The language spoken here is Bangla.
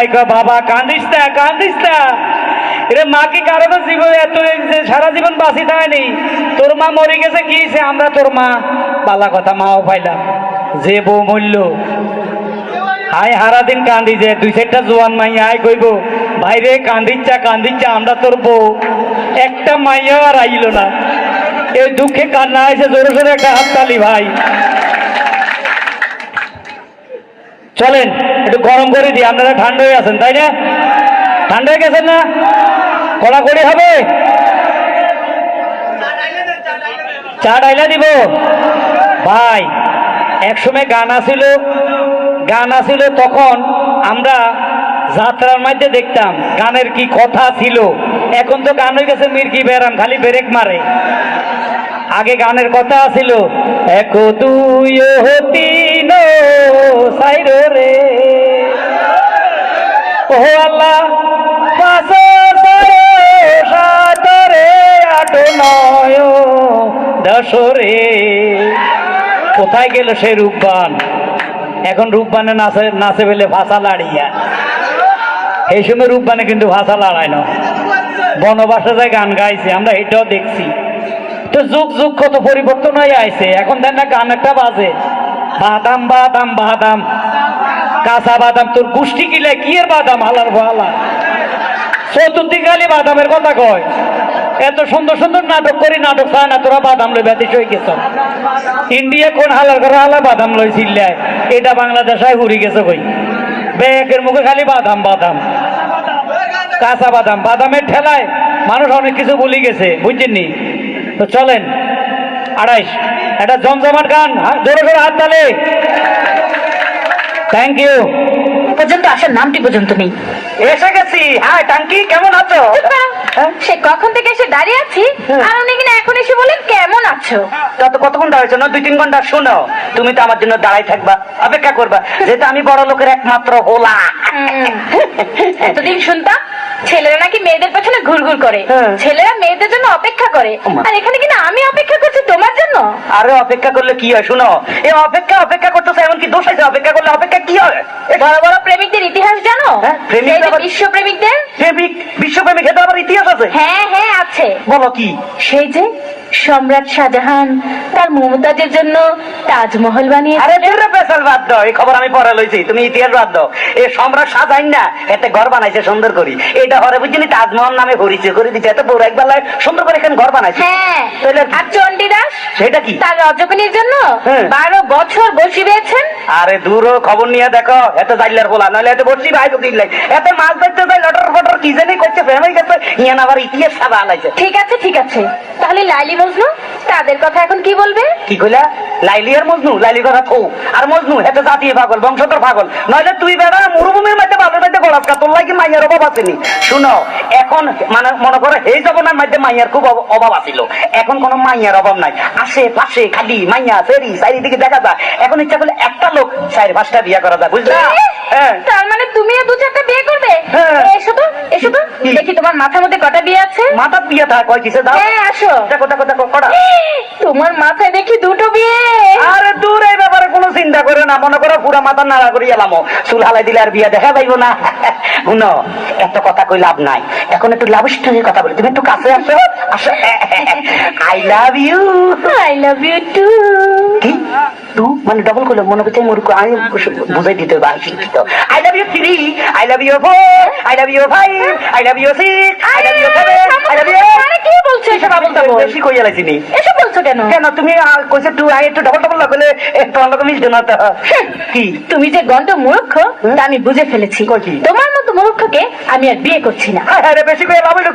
যায় বাবা কান্দিস না কান্দিস না। এরে মা কি কারো জীবনে এত সারা জীবন বাঁচি থাকেনি? তোর মা মরে গেছে কি হয়েছে? আমরা তোর মা পালা কথা মাও পাইলাম, যে বউ মূল্য আয় হারা দিন কান্দি যে দুই চারটা জোয়ান মাইয়া আয় কইব ভাইরে কান্দিচ্ছা কান্দিচ্ছা আমরা তোর বউ, একটা মাইয়া আর আইল না। এই দুঃখে কান্না আছে, জোরে জোরে একটা হাততালি ভাই। চলেন একটু গরম করে দিই, আপনারা ঠান্ডা হয়ে আছেন তাই না? ঠান্ডা হয়ে গেছেন না? কড়াকড়ি হবে? চা ডাইলা দিব ভাই। একসময় গান আসিল তখন আমরা যাত্রার মধ্যে দেখতাম গানের কি কথা ছিল। এখন তো গান হয়ে গেছে মির্কি বেরাম, খালি ব্রেক মারে। আগে গানের কথা ছিল এক দুই তিন সাইর রে ও আল্লাহ পাঁচ সাত রে আট নয় দশ রে। কোথায় গেল সেই রূপবান? এখন রূপবানে নাচে ফেলে ভাষা লাড়িয়া। এই সময় রূপবানে কিন্তু ভাষা লাড়ায় না, বনবাসা যায় গান গাইছে, আমরা এটাও দেখছি। তো যুগ যুগ কত পরিবর্তন হয়ে আইছে। এখন দেন না গান একটা বাজে বাদাম বাদাম বাদাম কাঁচা বাদাম, তোর গোষ্ঠী কিলে কি এর বাদাম হালার ভালা, চতুর্দিক খালি বাদামের কথা কয়। এত সুন্দর সুন্দর নাটক করি, নাটক চায় না, তোরা বাদাম লই ব্যতীত হয়ে গেছ। ইন্ডিয়া কোন হালার করে হালা বাদাম লই চিল্লায়, এটা বাংলাদেশায় ঘুরি গেছে কই। ব্যাগের মুখে খালি বাদাম বাদাম কাঁচা বাদাম, বাদামের ঠেলায় মানুষ অনেক কিছু বলি গেছে, বুঝছেন নি? তো চলেন 28 একটা জমজমাট গান, জোরে জোরে হাত তালে। Thank you. পর্যন্ত আসার নামটি পর্যন্ত নেই। এসে গেছি। হ্যাঁ টাঙ্কি কেমন আছো? সে কখন থেকে এসে দাঁড়িয়ে আছি, আর উনি কিনা এখন এসে বলেন কেমন আছো। তত কত ঘন্টা হয়েছে না? 2-3 ঘন্টা। শোনো, তুমি তো আমার জন্য দাঁড়াই থাকবা, অপেক্ষা করবা, যেহেতু আমি বড় লোকের একমাত্র হোলা। এতদিন শুনতাম ছেলেরা নাকি মেয়েদের পেছনে ঘুরঘুর করে, ছেলেরা মেয়েদের জন্য অপেক্ষা করে, আর এখানে কিনা আমি অপেক্ষা করছি তোমার জন্য। আরে অপেক্ষা করলে কি হয়? শোনো, এই অপেক্ষা করতেছে, এমন কি দোষ আছে? অপেক্ষা করলে অপেক্ষা কি হয়? বড় বড় প্রেমিকদের ইতিহাস জানো? বিশ্ব প্রেমিকদের, বিশ্বপ্রেমিক এটা আবার ইতিহাস আছে? হ্যাঁ হ্যাঁ আছে। বলো কি? সেই যে সম্রাট শাহজাহান তার মমতাজের জন্য তাজমহল বানিয়েছে। আরে তোর পেছাল বাদ দাও, এই খবর আমি পড়ে লইছি, তুমি ইতিহাস বাদ দাও। এই সম্রাট শাহজাহান না এতে ঘর বানাইছে সুন্দর করে, এটা হরে বুঝলি তাজমহল নামে পরিচয় করে দিচ্ছে। এত বড় একবার সুন্দর করে এখানে ঘর বানাইছে। হ্যাঁ, আর চণ্ডীদাস সেটা কি? তার রজকিনীর জন্য 12 বছর বসি পেয়েছেন। আরে দূর খবর নিয়ে দেখো, এত জাইলার বলা নইলে এত বসি ভাই বুঝলাই, এত মাছ ধরতে যাই লটর ফটর কি জানি করছে, ফেমে গেছে ইয়ান আবার ইতিহাস সাবা আলাইছে। ঠিক আছে ঠিক আছে, তাহলে লাইলি মজনু তাদের কথা এখন কি বলবে? কি কইলা? লাইলি আর মজনু? লাইলির কথা থৌ, আর মজনু এত জাতীয় পাগল, বংশধর পাগল। নইলে তুই বেড়া মরুভূমির মধ্যে বাপের মধ্যে গলাপকা, তোর লাগি মাইয়ার অভাব আসেনি। শুনো, এখন মানে মনে করো এই জবনার মধ্যে মাইয়ার খুব অভাব আছিল, এখন কোন মাইয়ার অভাব নাই। আশেপাশে খালি মাইয়া ফেরি চারিদিকে দেখা যায়। এখন ইচ্ছা করলে একটা লোক 4-5টা বিয়ে করা যায়, বুঝলা? তার মানে তুমি 2-4টা বিয়ে করবে? এসো তো এসো তো দেখি তোমার মাথার মধ্যে কটা বিয়ে আছে। মাথা বিয়ে থাকে কয় কিসে? দাও আসো। দেখো দেখো দেখো কটা। তোমার মাথায় দেখি 2টো বিয়ে। আরে দূর, এই ব্যাপারে কোনো চিন্তা করে না, মনে করো পুরা মাথা নাড়া করি এলাম, চুল হালাই দিলে আর বিয়ে দেখা যাইব না। শুনো, এত কথা কই লাভ নাই, এখন একটু লাভ স্টোরির কথা বলি, তুমি একটু কাছে আসো। আসো। I love you. I love you too. কি টু মানে ডবল করলো? মনে করছে মূর্খ, আমি বুঝাই দিতে হবে, আমি শিক্ষিত। I love you 3, I love you 4, I love you 5, I love you 6, I love you 7, I love you 8। আরে কি বলছো? সেটা বলতে বেশি কইয়া লাইছিনি। এসব বলছো কেন? কেন তুমি কইছে 2, আই একটু ডবল ডবল লাগলে তোমার লোক মিশবে না তো। কি তুমি যে গন্ড মূর্খ তা আমি বুঝে ফেলেছি। তোমার মতো মূর্খকে আমি আর বিয়ে করছি না। আরে বেশি করে লাভ হইলো।